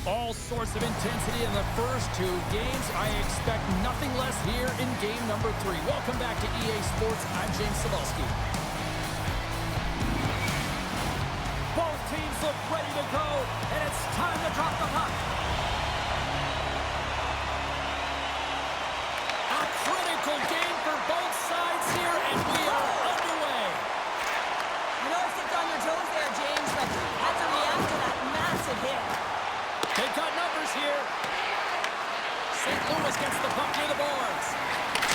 All sorts of intensity in the first two games. I expect nothing less here in game number 3. Welcome back to EA Sports. I'm James Cebulski. Both teams look ready to go, and it's time to drop the puck. A critical game for both sides here, and we are underway. You know, stepped on your toes there, James, but had to react to that massive hit. They've got numbers here. St. Louis gets the puck near the boards.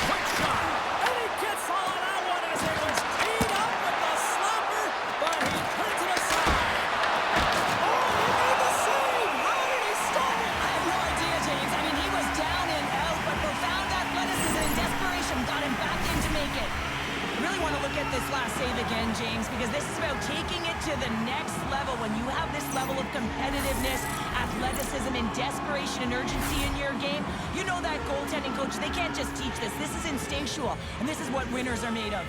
Quick shot. And he gets all of that one as it was teed up with the slapper, but he turns it aside. Oh, he made the save. How did he stop it? I have no idea, James. I mean, he was down and out, but profound athleticism and desperation got him back in to make it. I really want to look at this last save again, James, because this is about taking it to the next level. When you have this level of competitiveness, athleticism, and desperation and urgency in your game, you know that goaltending coach, they can't just teach this. This is instinctual, and this is what winners are made of.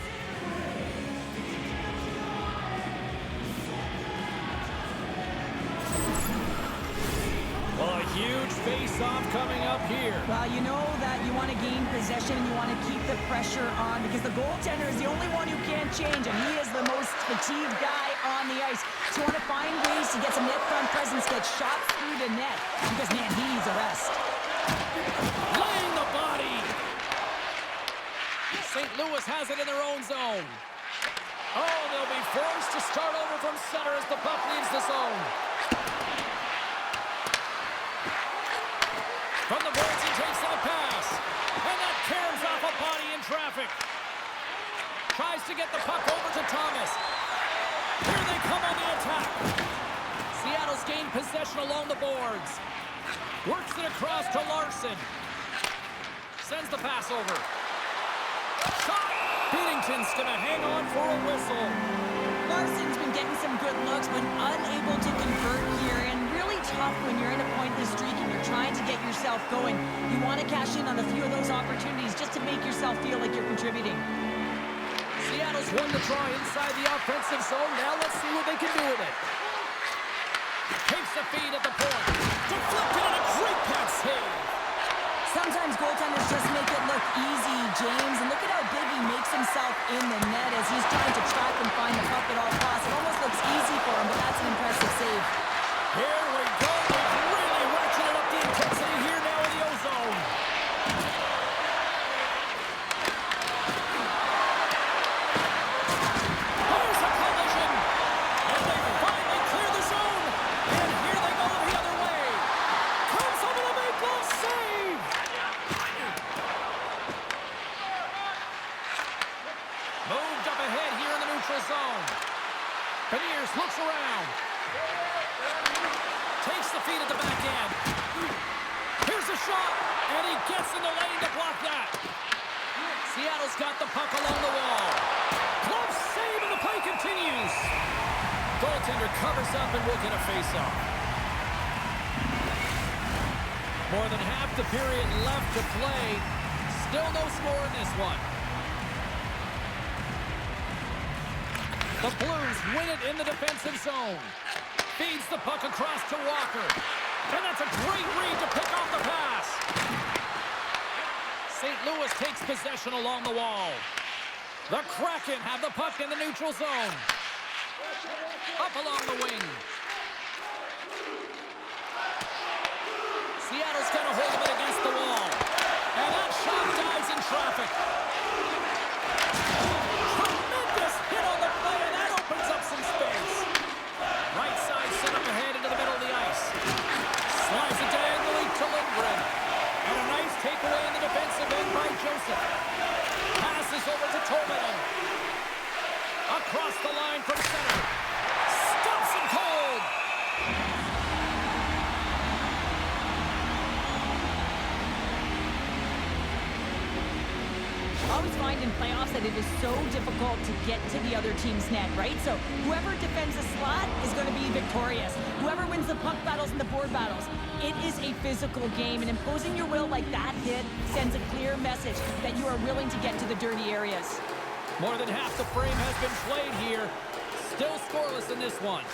Well, a huge face-off coming up here. Well, you know that you want to gain possession and you want to keep the pressure on because the goaltender is the only one who can't change, and he is the most fatigued guy on the ice. So you want to find ways to get some net front presence, get shots through the net, because, man, he needs a rest. Laying the body. St. Louis has it in their own zone. Oh, they'll be forced to start over from center as the puck leaves the zone. From the boards, he takes that pass. And that caroms off a body in traffic. Tries to get the puck over to Thomas. Here they come on the attack. Seattle's gained possession along the boards. Works it across to Larson. Sends the pass over. Shot! Binnington's going to hang on for a whistle. Larson's been getting some good looks, but unable to convert here, and really tough when you're in a pointless streak and you're trying to get yourself going. You want to cash in on a few of those opportunities just to make yourself feel like you're contributing. Seattle's won the draw inside the offensive zone. Now let's see what they can do with it. Takes the feed at the point. Deflected and a great pass save. Sometimes goaltenders just make it look easy, James. And look at how big he makes himself in the net as he's trying to track and find the puck at all costs. It almost looks easy for him, but that's an impressive save. Here we go. They've really ratcheted up the intensity here now in the O-zone. Here's a collision. And they finally clear the zone. And here they go the other way. Comes over the make goal save. Moved up ahead here in the neutral zone. Beniers looks around. Takes the feed at the back end. Here's a shot. And he gets in the lane to block that. Seattle's got the puck along the wall. Close save and the play continues. Goaltender covers up and will get a face-off. More than half the period left to play. Still no score in this one. The Blues win it in the defensive zone. Feeds the puck across to Walker. And that's a great read to pick off the pass. St. Louis takes possession along the wall. The Kraken have the puck in the neutral zone. Up along the wing. Seattle's got a hold of it against the wall. And that shot dives in traffic. Tremendous hit on the play, and that opens up some space. Right side set up ahead into the middle of the ice. Slides it diagonally to Lindgren. And a nice takeaway in the defensive end by Joseph. Passes over to Tolman. Across the line from center. Stops him cold. I always find in playoffs that it is so difficult to get to the other team's net, right? So whoever defends a slot is going to be victorious. Whoever wins the puck battles and the board battles. It is a physical game, and imposing your will like that hit sends a clear message that you are willing to get to the dirty areas. More than half the frame has been played here. Still scoreless in this one.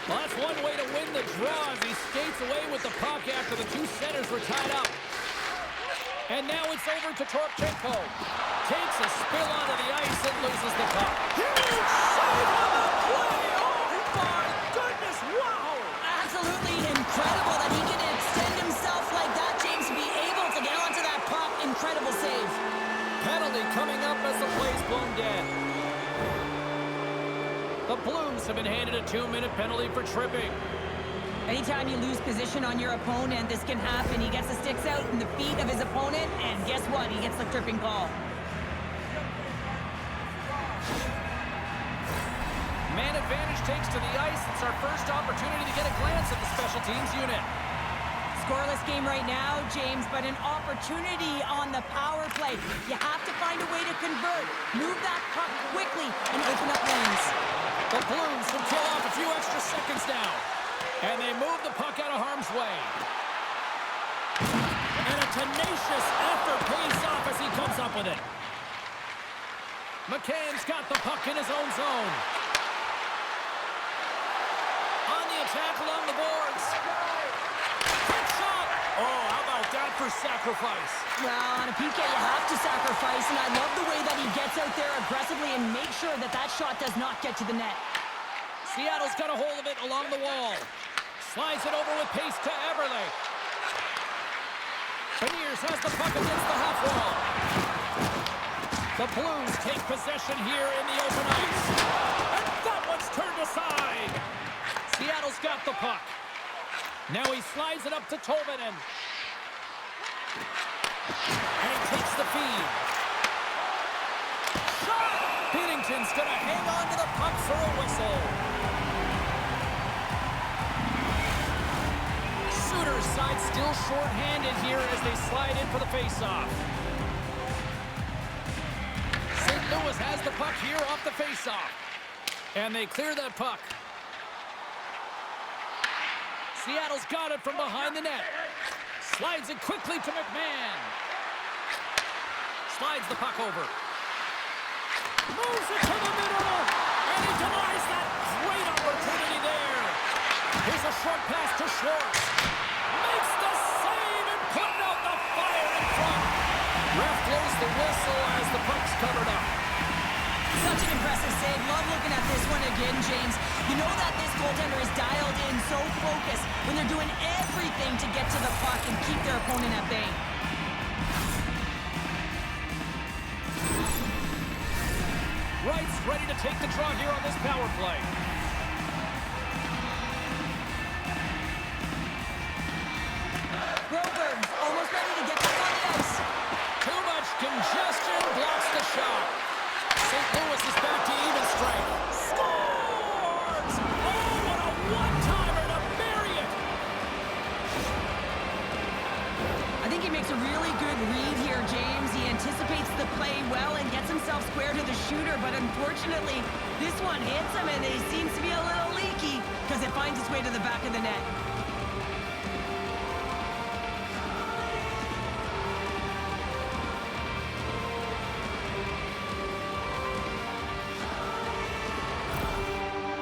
Well, that's one way to win the draw as he skates away with the puck after the two centers were tied up. And now it's over to Torchenko. Takes a spill onto the ice and loses the puck. Huge save on the play! Oh my goodness, wow! Absolutely incredible that he can extend himself like that, James, to be able to get onto that puck. Incredible save. Penalty coming up as the play's blown dead. The Blues have been handed a 2-minute penalty for tripping. Anytime you lose position on your opponent, this can happen. He gets the sticks out in the feet of his opponent, and guess what? He gets the tripping call. Man advantage takes to the ice. It's our first opportunity to get a glance at the special teams unit. Scoreless game right now, James, but an opportunity on the power play. You have to find a way to convert. Move that puck quickly and open up lanes. The Blues will kill off a few extra seconds now. And they move the puck out of harm's way. And a tenacious effort pays off as he comes up with it. McCann's got the puck in his own zone. On the attack along the boards. Quick shot! Oh, how about that for sacrifice? Well, on a PK, you have to sacrifice, and I love the way that he gets out there aggressively and makes sure that that shot does not get to the net. Seattle's got a hold of it along the wall. Slides it over with pace to Eberle. Beniers has the puck against the half wall. The Blues take possession here in the open ice. And that one's turned aside. Seattle's got the puck. Now he slides it up to Tolvanen. And he takes the feed. Shot! Binnington's going to hang on to the puck for a whistle. Suter's side still short-handed here as they slide in for the face-off. St. Louis has the puck here off the face-off. And they clear that puck. Seattle's got it from behind the net. Slides it quickly to McMahon. Slides the puck over. Moves it to the middle. And he denies that great opportunity there. Here's a short pass to Schwartz. Makes the save and putting out the fire in front. Ref blows the whistle as the puck's covered up. Such an impressive save. Love looking at this one again, James. You know that this goaltender is dialed in, so focused when they're doing everything to get to the puck and keep their opponent at bay. Wright's ready to take the draw here on this power play. Broberg's almost ready to get back on the ice. Too much congestion blocks the shot. St. Louis is back to even strength. Scores! Oh, what a one-timer to bury it! I think he makes a really good read here, James. He anticipates the play well and gets himself square to the shooter, but unfortunately, this one hits him and he seems to be a little leaky because it finds its way to the back of the net.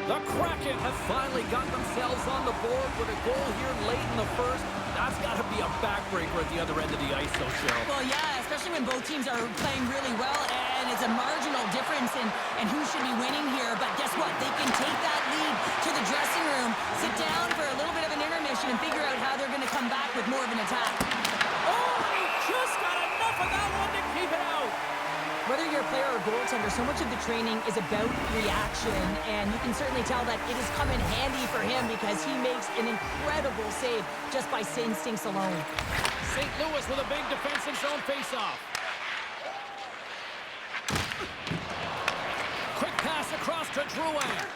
The Kraken have finally got themselves on the board with a goal here late in the first. That's got to be a backbreaker at the other end of the ice, though, Cheryl. Well, yeah, especially when both teams are playing really well, and it's a marginal difference in who should be winning here. But guess what? They can take that lead to the dressing room, sit down for a little bit of an intermission, and figure out how they're going to come back with more of an attack. Oh, he just got enough of that one to keep it out. Whether you're a player or goaltender, so much of the training is about reaction, and you can certainly tell that it has come in handy for him because he makes an incredible save just by instincts alone. St. Louis with a big defensive zone faceoff. Quick pass across to Drouin.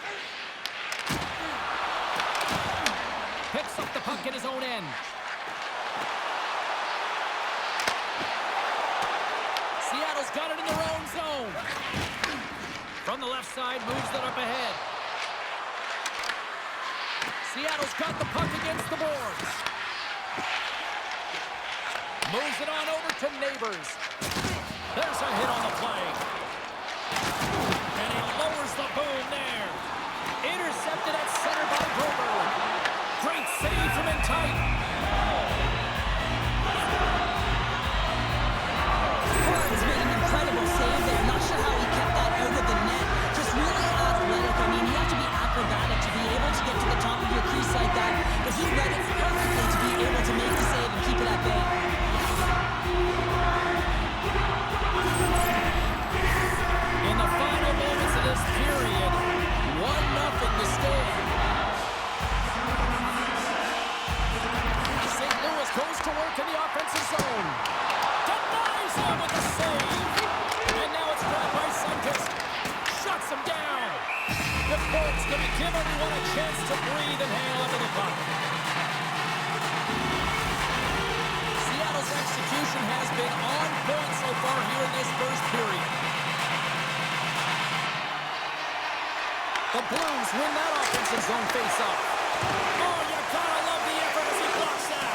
Picks up the puck at his own end. Seattle's got it in their own zone. From the left side, moves it up ahead. Seattle's got the puck against the boards. Moves it on over to Neighbors. There's a hit on the play. And he lowers the boom there. Intercepted at sports going to give everyone a chance to breathe and hang on to the puck. Seattle's execution has been on point so far here in this first period. The Blues win that offensive zone face-off. Oh, you gotta love the effort as he blocks that.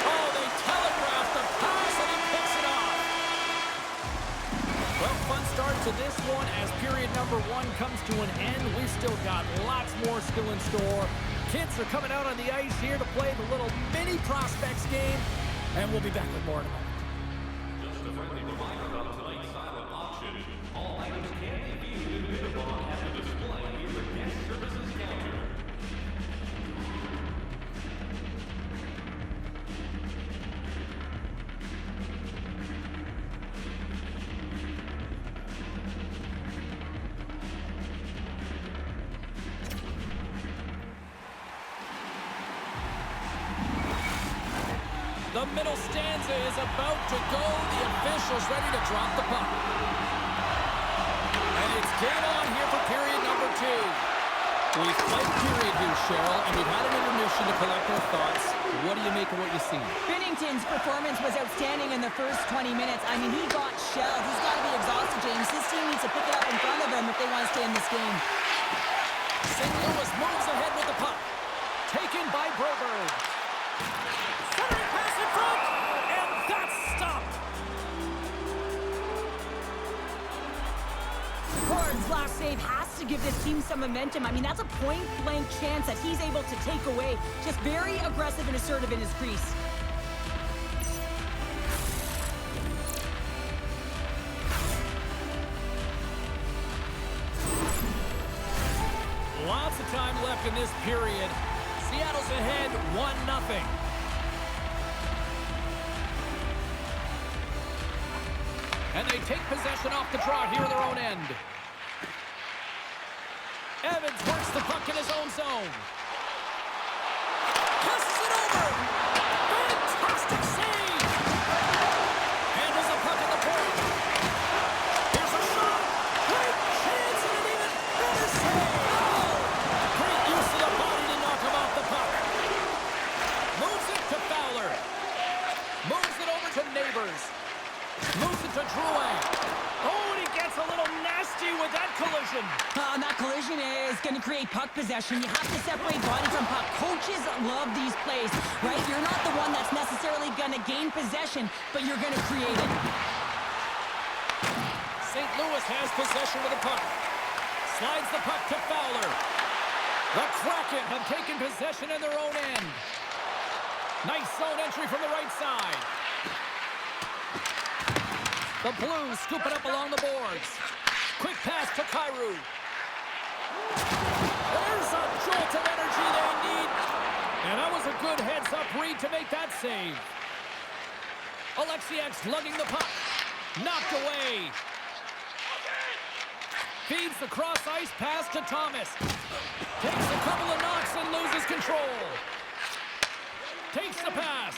Oh, they telegraph the pass and he picks it off. Well, fun start to this one as period number 1 comes to an end. We've still got lots more still in store. Kids are coming out on the ice here to play the little mini prospects game, and we'll be back with more in a moment. Just a friendly reminder about tonight's silent auction. All items can be viewed in bid upon at the display near the guest services counter. The middle stanza is about to go. The official's ready to drop the puck. And it's game on here for period number 2. We've played period here, Cheryl, and we've had an intermission to collect our thoughts. What do you make of what you see? Binnington's performance was outstanding in the first 20 minutes. I mean, he got shelled. He's got to be exhausted, James. His team needs to pick it up in front of him if they want to stay in this game. St. Louis moves ahead with the puck. Taken by Broberg. Centering pass in front, and that's stopped. Corn's last save has to give this team some momentum. I mean, that's a point-blank chance that he's able to take away. Just very aggressive and assertive in his crease. Lots of time left in this period. Seattle's ahead 1-0. And they take possession off the draw here in their own end. Evans works the puck in his own zone. Passes it over. Fantastic save. Handles the puck at the point. Here's a shot. Great chance and an even better save. Great use of the body to knock him off the puck. Moves it to Fowler. Moves it over to Neighbors. Moves it to Drouin. Oh, and he gets a little nasty with that collision. And that collision is going to create puck possession. You have to separate body from puck. Coaches love these plays, right? You're not the one that's necessarily going to gain possession, but you're going to create it. St. Louis has possession of the puck. Slides the puck to Fowler. The Kraken have taken possession in their own end. Nice zone entry from the right side. The Blues scoop it up along the boards. Quick pass to Kyrou. There's a jolt of energy they need. And that was a good heads-up read to make that save. Alexiak's lugging the puck. Knocked away. Feeds the cross-ice pass to Thomas. Takes a couple of knocks and loses control. Takes the pass.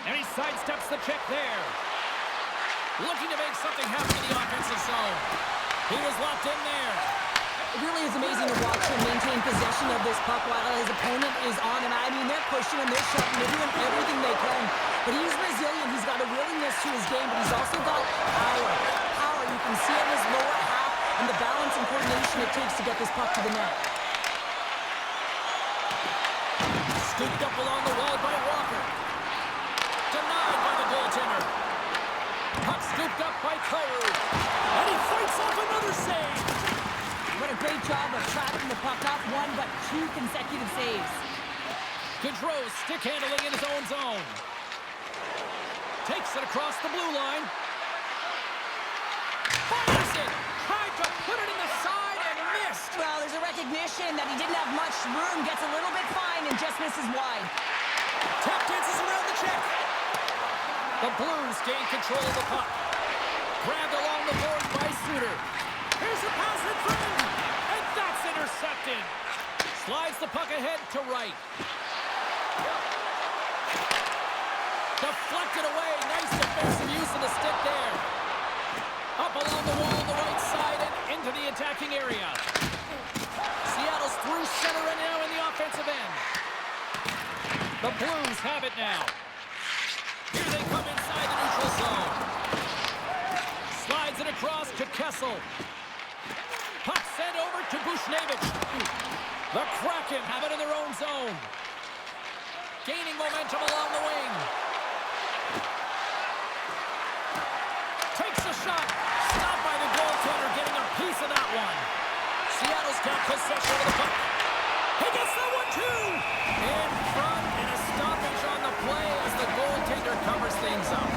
And he sidesteps the check there. Looking to make something happen in the offensive zone. He was locked in there. It really is amazing to watch him maintain possession of this puck while his opponent is on him. I mean, they're pushing him, they're shoving, they're doing everything they can. But he's resilient, he's got a willingness to his game, but he's also got power. Power, you can see it in his lower half and the balance and coordination it takes to get this puck to the net. Scooped up along the wall by Walker. Denied by the goaltender. Puck scooped up by Kyrou. And he fights off another save. What a great job of tracking the puck. Not one, but 2 consecutive saves. Gaudreau stick handling in his own zone. Takes it across the blue line. Fires it. Tried to put it in the side and missed. Well, there's a recognition that he didn't have much room. Gets a little bit fine and just misses wide. Tap dances around the check. The Blues gain control of the puck. Grabbed along the board by Suter. Here's a pass in front. And that's intercepted. Slides the puck ahead to right. Deflected away. Nice defensive use of the stick there. Up along the wall on the right side and into the attacking area. The Blues have it now. Here they come inside the neutral zone. Slides it across to Kessel. Puck sent over to Bushnevich. The Kraken have it in their own zone. Gaining momentum along the wing. Takes a shot. Stopped by the goaltender, getting a piece of that one. Seattle's got possession of the puck. He gets that one too! In front, and a stoppage on the play as the goaltender covers things up.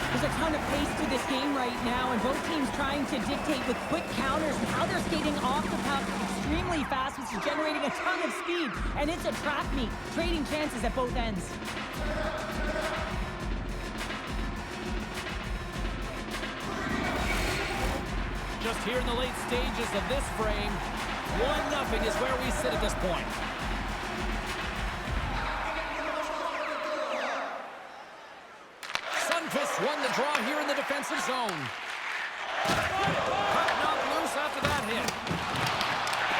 There's a ton of pace to this game right now, and both teams trying to dictate with quick counters and how they're skating off the puck extremely fast, which is generating a ton of speed. And it's a trap meet, trading chances at both ends. Just here in the late stages of this frame, 1-0 is where we sit at this point. Sundqvist won the draw here in the defensive zone. Puck knocked loose after that hit.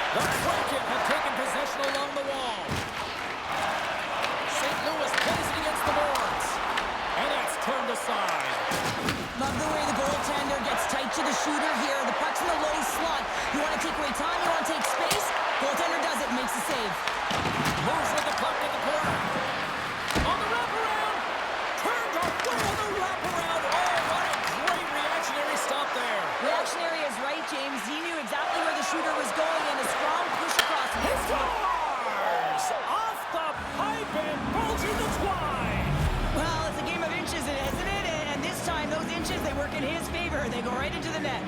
The Kraken have taken possession along the wall. St. Louis plays it against the boards. And that's turned aside. Love the way the goaltender gets tight to the shooter here. The puck's in the low slot. You want to take away time, you want to take space. Goaltender does it, makes the save. Moves with the puck in the corner. On the wraparound. Turned away on the wraparound. Oh, what a great reactionary stop there. Reactionary is right, James. He knew exactly where the shooter was going, and a strong push across. He scores! Off the pipe and bulging the twine. Well, it's a game of inches, isn't it? And this time, those inches, they work in his favor. They go right into the net.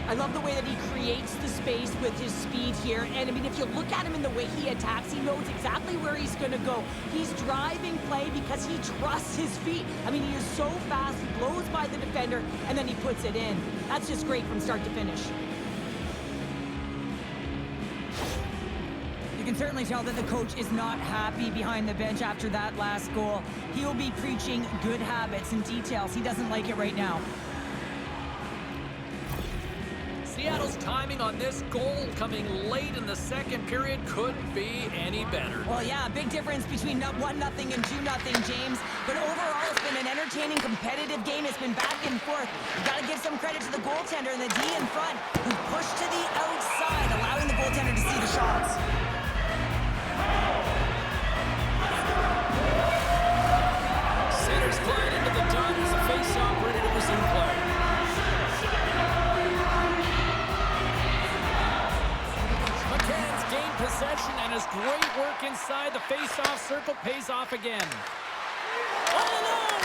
I love the way that he creates the space with his speed here. And, I mean, if you look at him in the way he attacks, he knows exactly where he's going to go. He's driving play because he trusts his feet. I mean, he is so fast. He blows by the defender, and then he puts it in. That's just great from start to finish. You can certainly tell that the coach is not happy behind the bench after that last goal. He will be preaching good habits and details. He doesn't like it right now. Seattle's timing on this goal coming late in the second period couldn't be any better. Well, yeah, a big difference between 1-0 and 2-0, James. But overall, it's been an entertaining, competitive game. It's been back and forth. You got to give some credit to the goaltender and the D in front, who pushed to the outside, allowing the goaltender to see the shots. Centers glide into the dot as a face-off ready to resume play. McCann's gained possession, and his great work inside the face-off circle pays off again. All alone!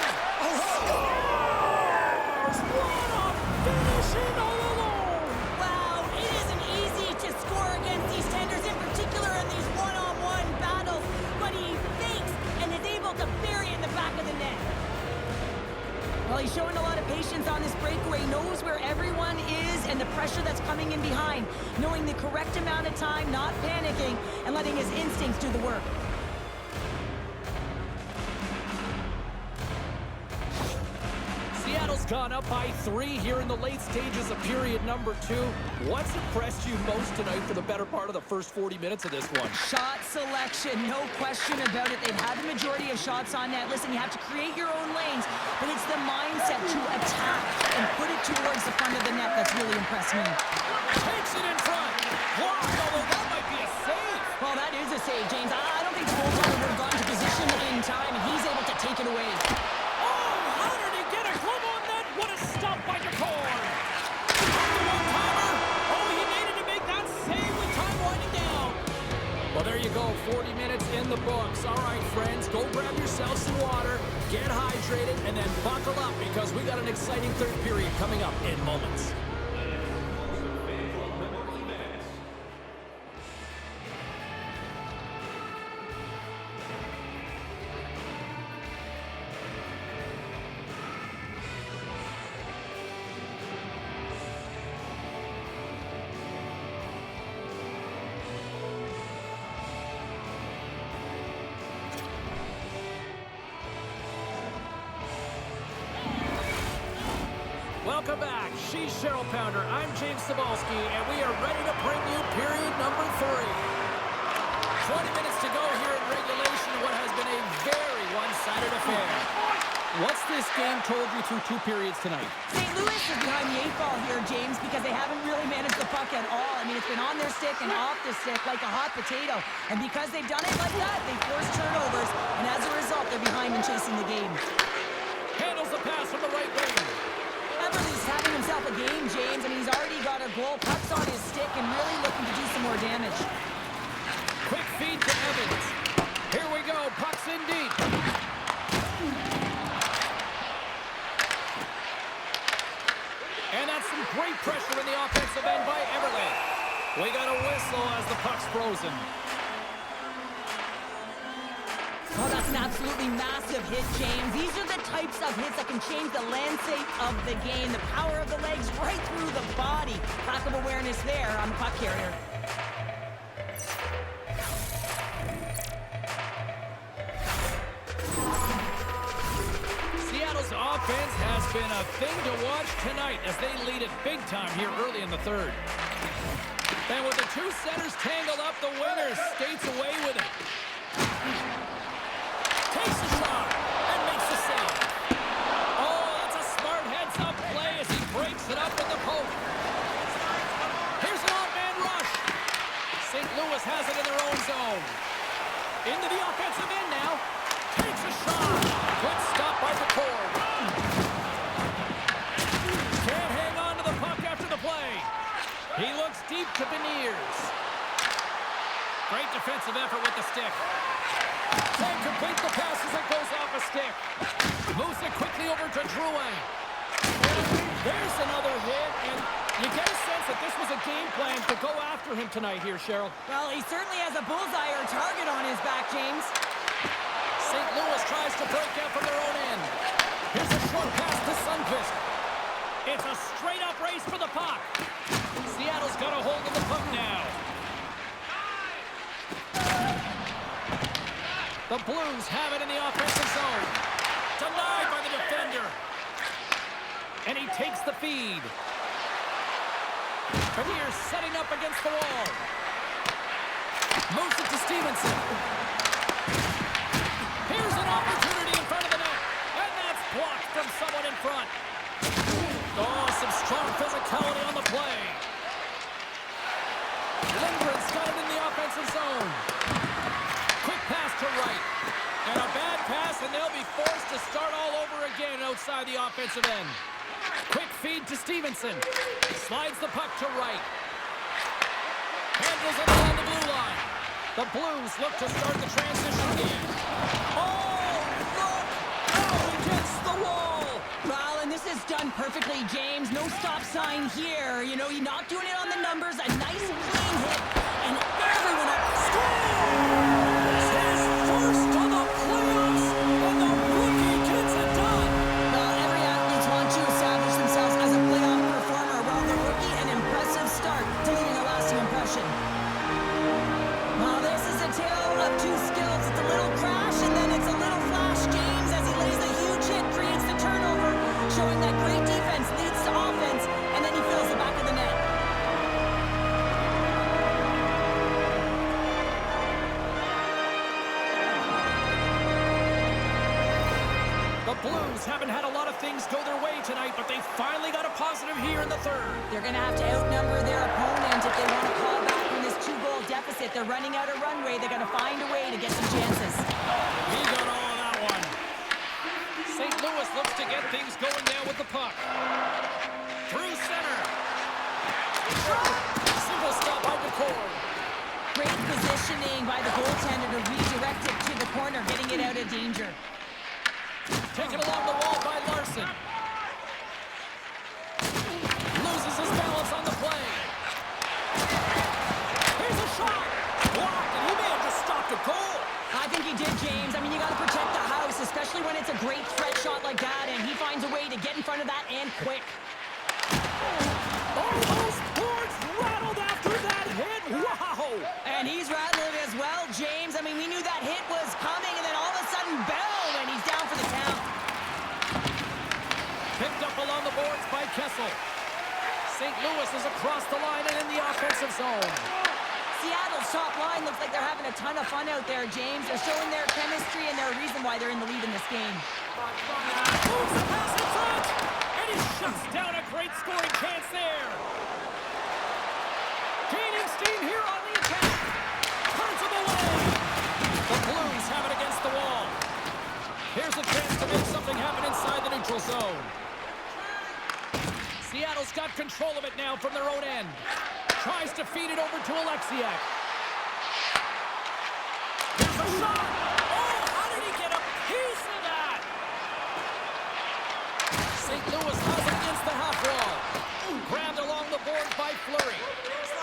Scores! What a finishing all alone! Wow, it isn't easy to score against these tenders, in particular in these one-on-one battles. But he fakes and is able to bury it in the back of the net. Well, he's showing a lot of patience on this breakaway. He knows where everyone is and the pressure that's coming in behind. Knowing the correct amount of time, not panicking, and letting his instincts do the work. Seattle's gone up by 3 here in the late stages of period number 2. What's impressed you most tonight for the better part of the first 40 minutes of this one? Shot selection, no question about it. They've had the majority of shots on net. Listen, you have to create your own lanes, but it's the mindset to attack and put it towards the front of the net that's really impressed me. Takes it in front. Blocked, although that might be a save. Well, that is a save, James. I don't think the goaltender would have gotten to position in time, and he's able to take it away. Oh, how did he get a glove on that? What a stop by Decord. The one-timer. Oh, he needed to make that save with time winding down. Well, there you go. 40 minutes in the books. All right, friends, go grab yourself some water, get hydrated, and then buckle up because we got an exciting third period coming up in moments. Welcome back. She's Cheryl Pounder. I'm James Cebulski, and we are ready to bring you period number 3. 20 minutes to go here in regulation has been a very one-sided affair. What's this game told you through 2 periods tonight? St. Louis is behind the 8 ball here, James, because they haven't really managed the puck at all. I mean, it's been on their stick and off the stick like a hot potato. And because they've done it like that, they force turnovers, and as a result, they're behind in chasing the game. Handles the pass from the right wing. Everly's having himself a game, James. I mean, he's already got a goal, pucks on his stick, and really looking to do some more damage. Quick feed to Evans. Here we go, puck's in deep. And that's some great pressure in the offensive end by Everly. We got a whistle as the puck's frozen. Oh, that's an absolutely massive hit, James. These are the types of hits that can change the landscape of the game. The power of the legs right through the body. Lack of awareness there on the puck carrier. Seattle's offense has been a thing to watch tonight as they lead it big time here early in the third. And with the 2 centers tangled up, the winger skates away with it. Takes a shot and makes the save. Oh, that's a smart heads-up play as he breaks it up with the poke. Here's an off-man rush. St. Louis has it in their own zone. Into the offensive end now. Takes a shot. Good stop by the cord. Can't hang on to the puck after the play. He looks deep to Beniers. Great defensive effort with the stick. Can't complete the pass as it goes off a stick. Moves it quickly over to Drouin. There's another hit, and you get a sense that this was a game plan to go after him tonight here, Cheryl. Well, he certainly has a bullseye or target on his back, James. St. Louis tries to break out from their own end. Here's a short pass to Sundqvist. It's a straight-up race for the puck. Seattle's got a hold of the puck now. The Blues have it in the offensive zone. Denied by the defender. And he takes the feed. Beniers setting up against the wall. Moves it to Stevenson. Here's an opportunity in front of the net. And that's blocked from someone in front. Oh, some strong physicality on the play. Lindgren's got it in the offensive zone. Quick pass to right. And a bad pass, and they'll be forced to start all over again outside the offensive end. Quick feed to Stevenson. Slides the puck to right. Handles it along the blue line. The Blues look to start the transition again. Oh, look! Out against the wall! Well, and this is done perfectly, James. No stop sign here. You know, you're not doing it on the numbers. A nice, clean hit. And everyone up. Scores! His first of the playoffs, and the rookie gets it done. Well, every athlete wants to establish themselves as a playoff performer. Well, the rookie, an impressive start, leaving a lasting impression. Well, this is a tale of 2 skills. It's a little crash, and then it's a little flash, James, as he lays the huge hit, creates the turnover, showing that great defense leads to offense, and then he fills the back of the net. The Blues haven't had a lot of things go their way tonight, but they finally got a positive here in the third. They're going to have to outnumber their opponent if they want to call back from this 2-goal deficit. They're running out of runway. They're going to find a way to get some chances. He got all of that one. St. Louis looks to get things going now with the puck. Through center. Simple stop by the cord. Great positioning by the goaltender to redirect it to the corner, getting it out of danger. Taken along the wall by Larson. Loses his balance on the play. Here's a shot. Blocked, and he may have just stopped a goal. I think he did, James. I mean, you got to protect the house, especially when it's a great threat shot like that, and he finds a way to get in front of that and quick. All those boards rattled after that hit. Wow! And he's rattling as well, James. I mean, we knew that hit was coming, and then all of a sudden, boom, and he's down for the count. Picked up along the boards by Kessel. St. Louis is across the line and in the offensive zone. Seattle's top line looks like they're having a ton of fun out there, James. They're showing their chemistry, and they're a reason why they're in the lead in this game. Moves the pass in front, and he shuts down a great scoring chance there. Gaining steam here on the attack. Turns him away. The Blues have it against the wall. Here's a chance to make something happen inside the neutral zone. Seattle's got control of it now from their own end. Tries to feed it over to Alexiak. Here's a shot! Oh, how did he get a piece of that? St. Louis has it against the half wall. Grabbed along the boards by Fleury.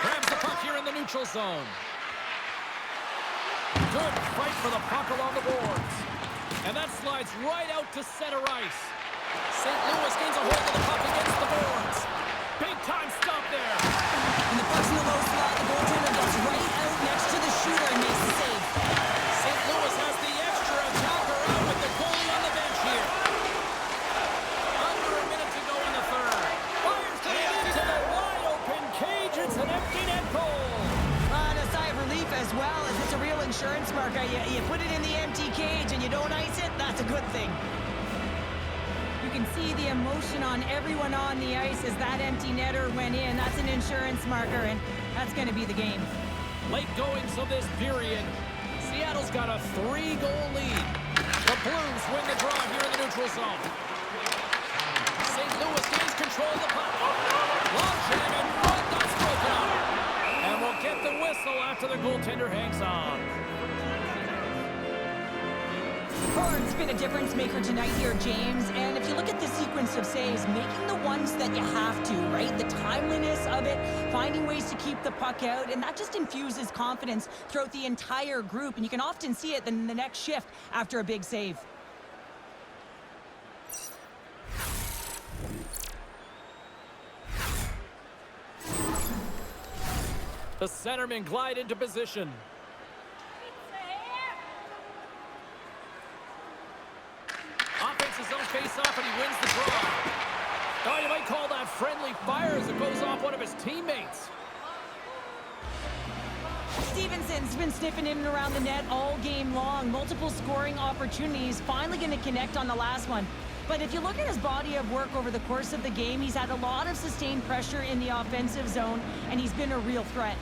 Grabs the puck here in the neutral zone. Good fight for the puck along the boards. And that slides right out to center ice. St. Louis gains a hold of the puck against the boards. Big time stop there. And the puck's in the low slot. The goaltender gets right out next to the shooter and makes the save. St. Louis has the extra attacker out with the goalie on the bench here. Under a minute to go in the third. Fires to the into the wide open cage. It's an empty net goal. And a sigh of relief as well, as it's a real insurance marker. You put it in the empty cage and you don't ice it, that's a good thing. You can see the emotion on everyone on the ice as that empty netter went in. That's an insurance marker, and that's going to be the game. Late goings of this period. Seattle's got a 3-goal lead. The Blues win the draw here in the neutral zone. St. Louis gains control of the puck. Long jam in front, that's broken up. And we'll get the whistle after the goaltender hangs on. Horn's been a difference maker tonight here, James. And if you look at the sequence of saves, making the ones that you have to, right? The timeliness of it, finding ways to keep the puck out, and that just infuses confidence throughout the entire group. And you can often see it in the next shift after a big save. The centermen glide into position. Offense his own face-off, and he wins the draw. Oh, you might call that friendly fire as it goes off one of his teammates. Stevenson's been sniffing in and around the net all game long. Multiple scoring opportunities. Finally going to connect on the last one. But if you look at his body of work over the course of the game, he's had a lot of sustained pressure in the offensive zone, and he's been a real threat.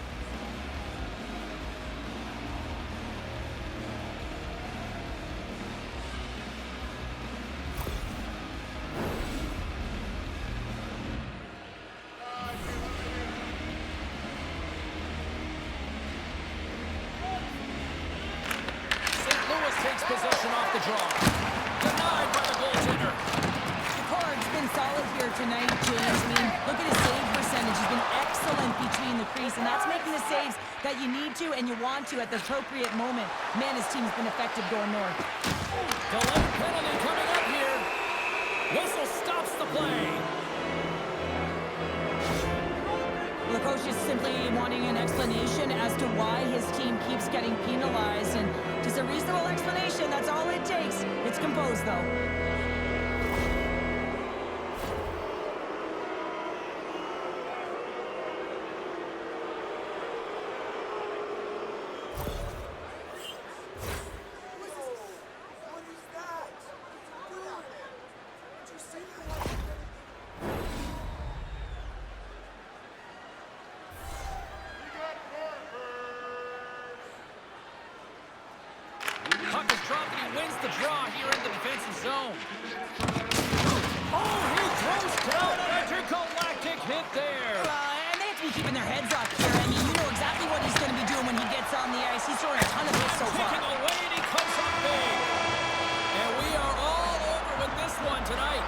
Takes possession off the draw. Denied by the goaltender. Picard's been solid here tonight, James. I mean, look at his save percentage. He's been excellent between the crease, and that's making the saves that you need to and you want to at the appropriate moment. Man, his team's been effective going north. Delayed penalty coming up here. Whistle stops the play. The coach is simply wanting an explanation as to why his team keeps getting penalized, and just a reasonable explanation, that's all it takes. It's composed, though. Puck is dropped and he wins the draw here in the defensive zone. Oh, he throws down an intergalactic hit there. And they have to be keeping their heads up here. I mean, you know exactly what he's going to be doing when he gets on the ice. He's throwing a ton of hits so far. Kicking away and he comes up big. And we are all over with this one tonight.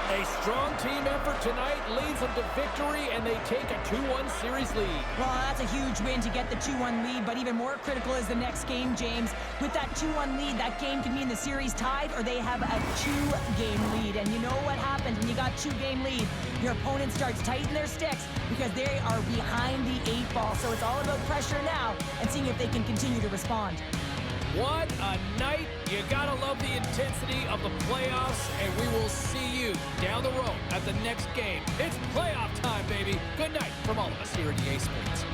A strong team effort tonight leads them to victory, and they take a 2-1 series lead. Well, that's a huge win to get the 2-1 lead, but even more critical is the next game, James. With that 2-1 lead, that game can mean the series tied, or they have a 2-game lead. And you know what happens when you got 2-game lead? Your opponent starts tighten their sticks because they are behind the 8 ball. So it's all about pressure now and seeing if they can continue to respond. What a night. You gotta love the intensity of the playoffs, and we will see you down the road at the next game. It's playoff time, baby. Good night from all of us here at EA Sports.